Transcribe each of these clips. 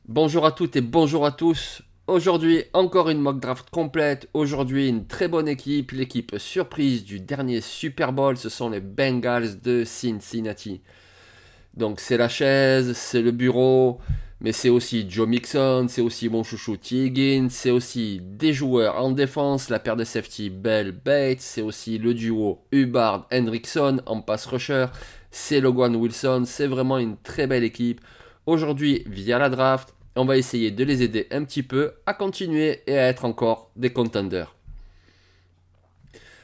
Bonjour à toutes et bonjour à tous. Aujourd'hui, encore une mock draft complète. Aujourd'hui, une très bonne équipe. L'équipe surprise du dernier Super Bowl, ce sont les Bengals de Cincinnati. Donc, c'est la chaise, c'est le bureau, mais c'est aussi Joe Mixon, c'est aussi mon chouchou T. Higgins, c'est aussi des joueurs en défense, la paire de safety Bell Bates, c'est aussi le duo Hubbard-Hendrickson en pass rusher, c'est Logan Wilson, c'est vraiment une très belle équipe. Aujourd'hui, via la draft, on va essayer de les aider un petit peu à continuer et à être encore des contenders.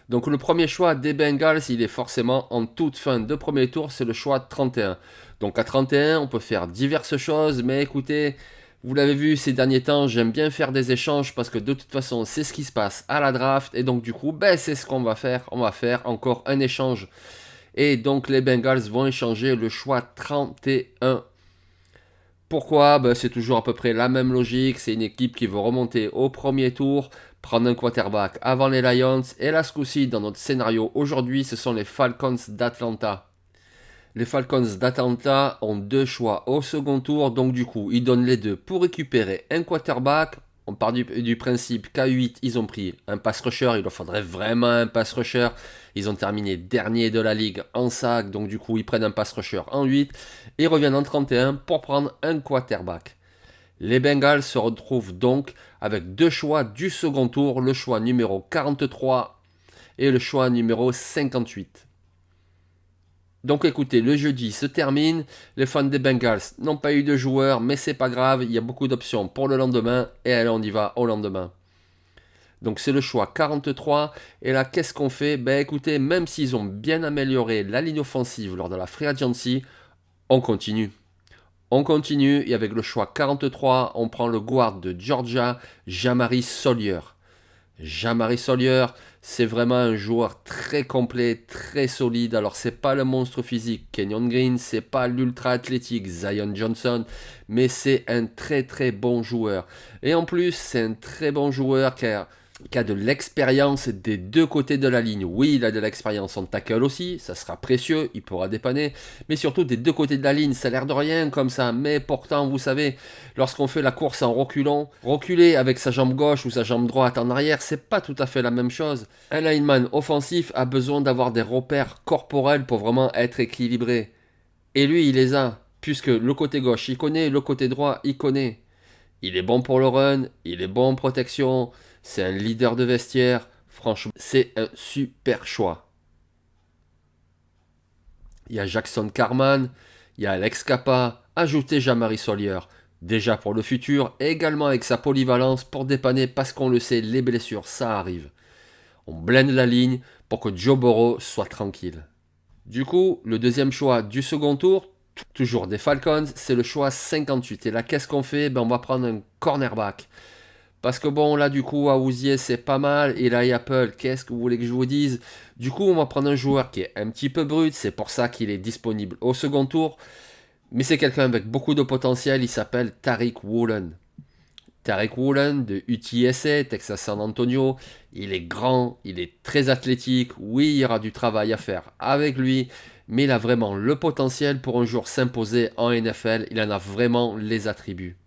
Donc le premier choix des Bengals, il est forcément en toute fin de premier tour, c'est le choix 31. Donc à 31, on peut faire diverses choses, mais écoutez, vous l'avez vu ces derniers temps, j'aime bien faire des échanges parce que de toute façon, c'est ce qui se passe à la draft, et donc du coup, c'est ce qu'on va faire. On va faire encore un échange. Et donc les Bengals vont échanger le choix 31. Pourquoi? C'est toujours à peu près la même logique. C'est une équipe qui veut remonter au premier tour, prendre un quarterback avant les Lions. Et là, ce coup-ci, dans notre scénario aujourd'hui, ce sont les Falcons d'Atlanta. Les Falcons d'Atlanta ont deux choix au second tour, donc du coup, ils donnent les deux pour récupérer un quarterback. On part du principe qu'à 8, ils ont pris un pass rusher, il leur faudrait vraiment un pass rusher. Ils ont terminé dernier de la ligue en sac, donc du coup, ils prennent un pass rusher en 8 et reviennent en 31 pour prendre un quarterback. Les Bengals se retrouvent donc avec deux choix du second tour, le choix numéro 43 et le choix numéro 58. Donc écoutez, le jeudi se termine, les fans des Bengals n'ont pas eu de joueurs, mais c'est pas grave, il y a beaucoup d'options pour le lendemain, et allez, on y va au lendemain. Donc c'est le choix 43, et là qu'est-ce qu'on fait? Écoutez, même s'ils ont bien amélioré la ligne offensive lors de la Free Agency, on continue. On continue, et avec le choix 43, on prend le guard de Georgia, Jamari Sawyer. Jamari Sawyer, c'est vraiment un joueur très complet, très solide. Alors c'est pas le monstre physique Kenyon Green, c'est pas l'ultra athlétique Zion Johnson, mais c'est un très très bon joueur. Et en plus, c'est un très bon joueur qui a de l'expérience des deux côtés de la ligne. Oui, il a de l'expérience en tackle aussi, ça sera précieux, il pourra dépanner, mais surtout des deux côtés de la ligne, ça a l'air de rien comme ça, mais pourtant, vous savez, lorsqu'on fait la course en reculant, reculer avec sa jambe gauche ou sa jambe droite en arrière, c'est pas tout à fait la même chose. Un lineman offensif a besoin d'avoir des repères corporels pour vraiment être équilibré. Et lui, il les a, puisque le côté gauche, il connaît, le côté droit, il connaît. Il est bon pour le run, il est bon en protection, c'est un leader de vestiaire. Franchement, c'est un super choix. Il y a Jackson Carman, il y a Alex Kappa, ajoutez Jamari Sawyer. Déjà pour le futur, et également avec sa polyvalence pour dépanner parce qu'on le sait, les blessures, ça arrive. On blende la ligne pour que Joe Burrow soit tranquille. Du coup, le deuxième choix du second tour, toujours des Falcons, c'est le choix 58. Et là, qu'est-ce qu'on fait? On va prendre un cornerback. Parce que bon, là, du coup, à Ouzier, c'est pas mal. Et là, Apple, qu'est-ce que vous voulez que je vous dise? Du coup, on va prendre un joueur qui est un petit peu brut. C'est pour ça qu'il est disponible au second tour. Mais c'est quelqu'un avec beaucoup de potentiel. Il s'appelle Tariq Woolen. Tariq Woolen de UTSA, Texas San Antonio. Il est grand, il est très athlétique. Oui, il y aura du travail à faire avec lui. Mais il a vraiment le potentiel pour un jour s'imposer en NFL. Il en a vraiment les attributs.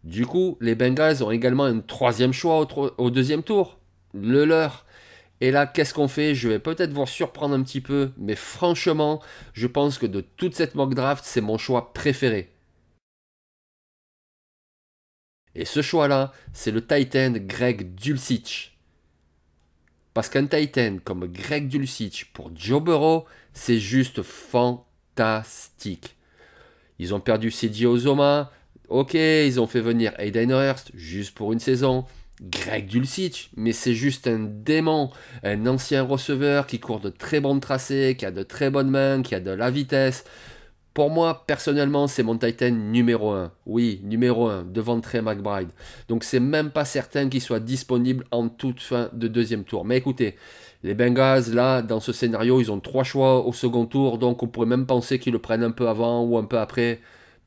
Du coup, les Bengals ont également un troisième choix au deuxième tour, le leur. Et là, qu'est-ce qu'on fait? Je vais peut-être vous surprendre un petit peu, mais franchement, je pense que de toute cette mock draft, c'est mon choix préféré. Et ce choix-là, c'est le Titan Greg Dulcich. Parce qu'un Titan comme Greg Dulcich pour Joe Burrow, c'est juste fantastique. Ils ont perdu CJ Ozoma. Ok, ils ont fait venir Aiden Hurst juste pour une saison. Greg Dulcich, mais c'est juste un démon, un ancien receveur qui court de très bons tracés, qui a de très bonnes mains, qui a de la vitesse. Pour moi, personnellement, c'est mon Titan numéro un. Oui, numéro un, devant Trey McBride. Donc c'est même pas certain qu'il soit disponible en toute fin de deuxième tour. Mais écoutez, les Bengals, là, dans ce scénario, ils ont trois choix au second tour, donc on pourrait même penser qu'ils le prennent un peu avant ou un peu après.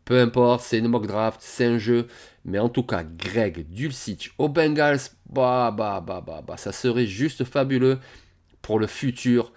Peu importe, c'est une mock draft, c'est un jeu. Mais en tout cas, Greg Dulcich aux Bengals, ça serait juste fabuleux pour le futur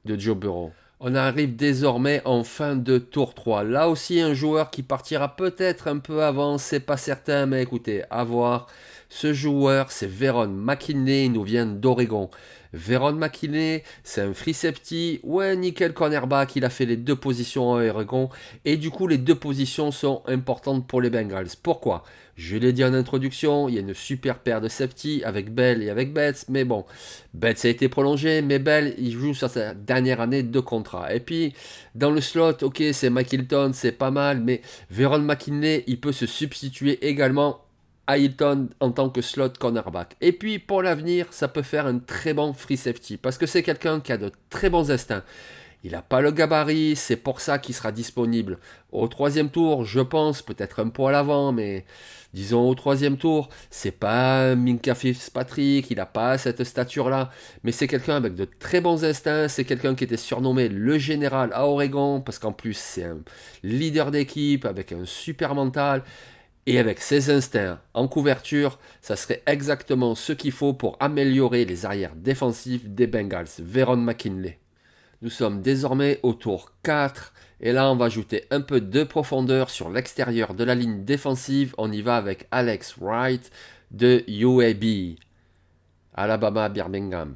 de Joe Burrow. On arrive désormais en fin de tour 3. Là aussi, un joueur qui partira peut-être un peu avant, c'est pas certain, mais écoutez, à voir. Ce joueur, c'est Veron McKinley, il nous vient d'Oregon. Veron McKinley, c'est un free safety, ouais, nickel cornerback, il a fait les deux positions à Oregon, et du coup, les deux positions sont importantes pour les Bengals. Pourquoi? Je l'ai dit en introduction, il y a une super paire de safety avec Bell et avec Betts, mais bon, Betts a été prolongé, mais Bell, il joue sur sa dernière année de contrat. Et puis, dans le slot, ok, c'est Mike Hilton, c'est pas mal, mais Veron McKinley, il peut se substituer également à Hilton en tant que slot cornerback. Et puis, pour l'avenir, ça peut faire un très bon free safety, parce que c'est quelqu'un qui a de très bons instincts. Il n'a pas le gabarit, c'est pour ça qu'il sera disponible au troisième tour, je pense, peut-être un poil avant, mais disons au troisième tour, c'est pas Minka Fitzpatrick, il n'a pas cette stature-là, mais c'est quelqu'un avec de très bons instincts, c'est quelqu'un qui était surnommé le général à Oregon, parce qu'en plus c'est un leader d'équipe avec un super mental, et avec ses instincts en couverture, ça serait exactement ce qu'il faut pour améliorer les arrières défensifs des Bengals, Veron McKinley. Nous sommes désormais au tour 4 et là on va ajouter un peu de profondeur sur l'extérieur de la ligne défensive. On y va avec Alex Wright de UAB, Alabama Birmingham.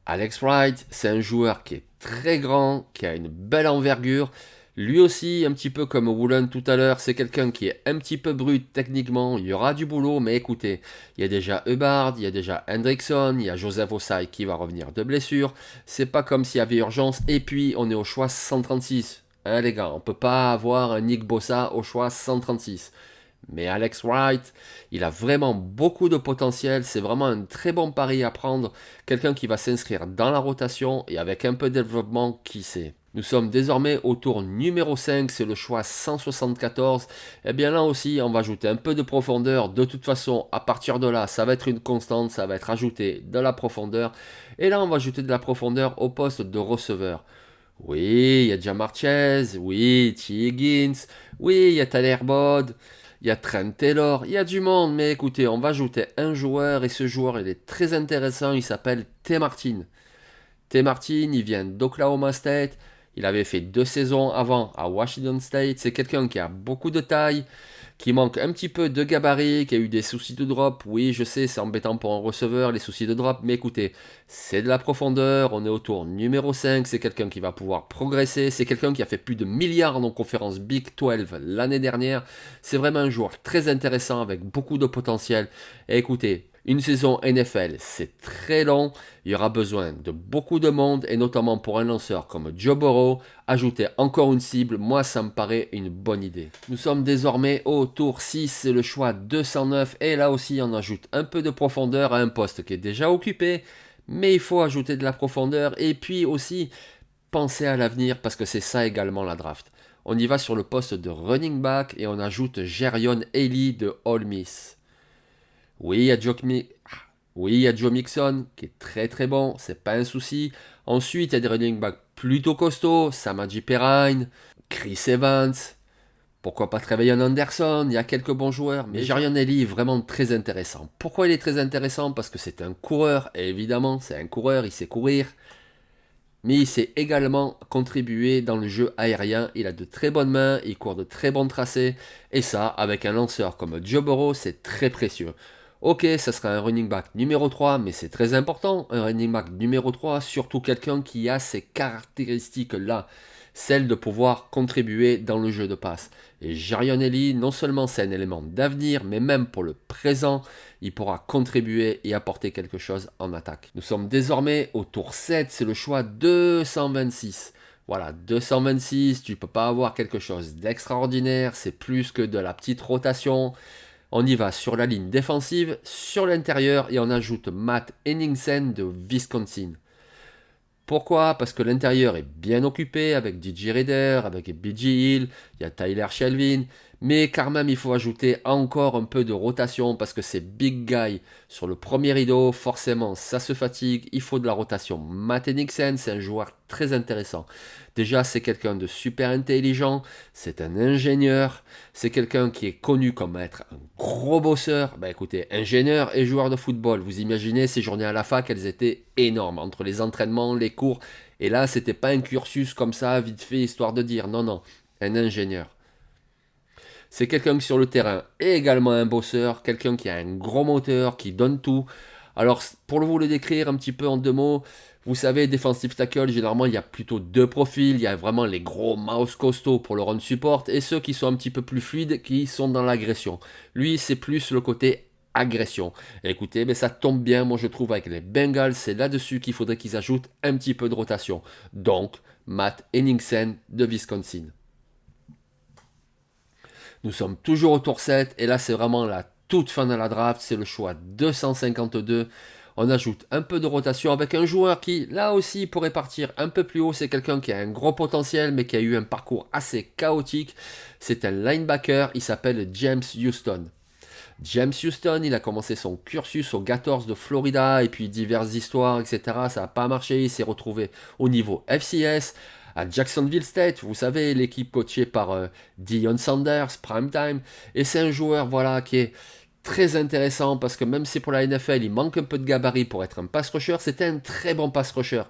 Alex Wright, c'est un joueur qui est très grand, qui a une belle envergure. Lui aussi, un petit peu comme Woolen tout à l'heure, c'est quelqu'un qui est un petit peu brut techniquement. Il y aura du boulot, mais écoutez, il y a déjà Hubbard, il y a déjà Hendrickson, il y a Joseph Ossai qui va revenir de blessure. C'est pas comme s'il y avait urgence. Et puis, on est au choix 136. Hein, les gars, on peut pas avoir un Nick Bossa au choix 136. Mais Alex Wright, il a vraiment beaucoup de potentiel, c'est vraiment un très bon pari à prendre, quelqu'un qui va s'inscrire dans la rotation et avec un peu de développement, qui sait. Nous sommes désormais au tour numéro 5, c'est le choix 174. Et bien là aussi, on va ajouter un peu de profondeur. De toute façon, à partir de là, ça va être une constante, ça va être ajouté de la profondeur. Et là, on va ajouter de la profondeur au poste de receveur. Oui, il y a Jamar Chase, oui, T. Higgins, oui, il y a Tyler Boyd, il y a Trent Taylor, il y a du monde, mais écoutez, on va ajouter un joueur, et ce joueur, il est très intéressant, il s'appelle T. Martin. T. Martin, il vient d'Oklahoma State, il avait fait 2 saisons avant à Washington State, c'est quelqu'un qui a beaucoup de taille, qui manque un petit peu de gabarit, qui a eu des soucis de drop. Oui, je sais, c'est embêtant pour un receveur, les soucis de drop, mais écoutez, c'est de la profondeur, on est au tour numéro 5, c'est quelqu'un qui va pouvoir progresser, c'est quelqu'un qui a fait plus de milliards en conférence Big 12 l'année dernière. C'est vraiment un joueur très intéressant avec beaucoup de potentiel. Et écoutez, une saison NFL, c'est très long, il y aura besoin de beaucoup de monde, et notamment pour un lanceur comme Joe Burrow, ajouter encore une cible, moi ça me paraît une bonne idée. Nous sommes désormais au tour 6, c'est le choix 209, et là aussi on ajoute un peu de profondeur à un poste qui est déjà occupé, mais il faut ajouter de la profondeur, et puis aussi penser à l'avenir, parce que c'est ça également la draft. On y va sur le poste de running back, et on ajoute Jerion Haley de Ole Miss. Oui, il y a oui, il y a Joe Mixon qui est très très bon, c'est pas un souci. Ensuite, il y a des running backs plutôt costauds, Samaji Perine, Chris Evans, pourquoi pas Trevelyan Anderson, il y a quelques bons joueurs, mais Jarion Ellie est vraiment très intéressant. Pourquoi il est très intéressant? Parce que c'est un coureur, et évidemment, c'est un coureur, il sait courir, mais il sait également contribuer dans le jeu aérien, il a de très bonnes mains, il court de très bons tracés, et ça, avec un lanceur comme Joe Burrow, c'est très précieux. Ok, ça sera un running back numéro 3, mais c'est très important, un running back numéro 3, surtout quelqu'un qui a ces caractéristiques-là, celle de pouvoir contribuer dans le jeu de passe. Et Jarion Ellie, non seulement c'est un élément d'avenir, mais même pour le présent, il pourra contribuer et apporter quelque chose en attaque. Nous sommes désormais au tour 7, c'est le choix 226. Voilà, 226, tu peux pas avoir quelque chose d'extraordinaire, c'est plus que de la petite rotation. On y va sur la ligne défensive, sur l'intérieur, et on ajoute Matt Henningsen de Wisconsin. Pourquoi? Parce que l'intérieur est bien occupé avec DJ Reader, avec BG Hill, il y a Tyler Shelvin, Mais quand même, il faut ajouter encore un peu de rotation parce que c'est big guy sur le premier rideau. Forcément, ça se fatigue. Il faut de la rotation. Matt Henningsen, c'est un joueur très intéressant. Déjà, c'est quelqu'un de super intelligent. C'est un ingénieur. C'est quelqu'un qui est connu comme être un gros bosseur. Ben écoutez, ingénieur et joueur de football. Vous imaginez ces journées à la fac, elles étaient énormes entre les entraînements, les cours. Et là, c'était pas un cursus comme ça, vite fait, histoire de dire. Non, non, un ingénieur. C'est quelqu'un qui sur le terrain est également un bosseur, quelqu'un qui a un gros moteur, qui donne tout. Alors, pour vous le décrire un petit peu en deux mots, vous savez, defensive tackle, généralement, il y a plutôt deux profils. Il y a vraiment les gros mouse costauds pour le run support et ceux qui sont un petit peu plus fluides, qui sont dans l'agression. Lui, c'est plus le côté agression. Et écoutez, mais ça tombe bien, moi je trouve, avec les Bengals, c'est là-dessus qu'il faudrait qu'ils ajoutent un petit peu de rotation. Donc, Matt Henningsen de Wisconsin. Nous sommes toujours au tour 7 et là c'est vraiment la toute fin de la draft, c'est le choix 252. On ajoute un peu de rotation avec un joueur qui, là aussi, pourrait partir un peu plus haut. C'est quelqu'un qui a un gros potentiel, mais qui a eu un parcours assez chaotique. C'est un linebacker, il s'appelle James Houston. James Houston, il a commencé son cursus aux Gators de Florida, et puis diverses histoires, etc. Ça n'a pas marché, il s'est retrouvé au niveau FCS, à Jacksonville State, vous savez, l'équipe coachée par Deion Sanders, Primetime, et c'est un joueur, voilà, qui est très intéressant parce que même si pour la NFL il manque un peu de gabarit pour être un pass rusher, c'était un très bon pass rusher.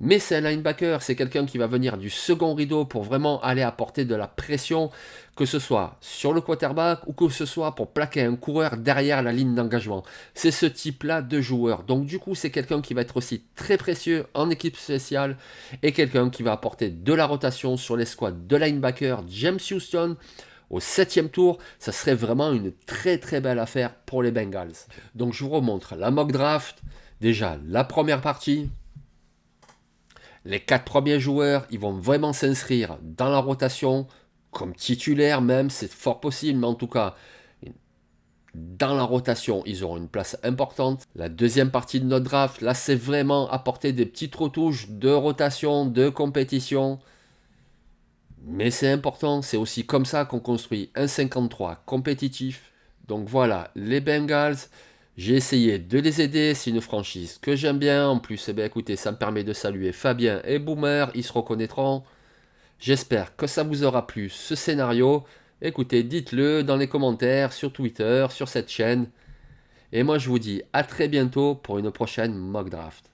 Mais c'est un linebacker, c'est quelqu'un qui va venir du second rideau pour vraiment aller apporter de la pression, que ce soit sur le quarterback ou que ce soit pour plaquer un coureur derrière la ligne d'engagement. C'est ce type-là de joueur. Donc du coup, c'est quelqu'un qui va être aussi très précieux en équipe spéciale et quelqu'un qui va apporter de la rotation sur les squads de linebacker. James Houston, au 7e tour, ça serait vraiment une très très belle affaire pour les Bengals. Donc je vous remontre la mock draft. Déjà, la première partie. Les 4 premiers joueurs, ils vont vraiment s'inscrire dans la rotation, comme titulaire même, c'est fort possible, mais en tout cas, dans la rotation, ils auront une place importante. La deuxième partie de notre draft, là, c'est vraiment apporter des petites retouches de rotation, de compétition. Mais c'est important, c'est aussi comme ça qu'on construit un 53 compétitif. Donc voilà, les Bengals, j'ai essayé de les aider, c'est une franchise que j'aime bien. En plus, eh bien, écoutez, ça me permet de saluer Fabien et Boomer, ils se reconnaîtront. J'espère que ça vous aura plu ce scénario. Écoutez, dites-le dans les commentaires, sur Twitter, sur cette chaîne. Et moi je vous dis à très bientôt pour une prochaine mock draft.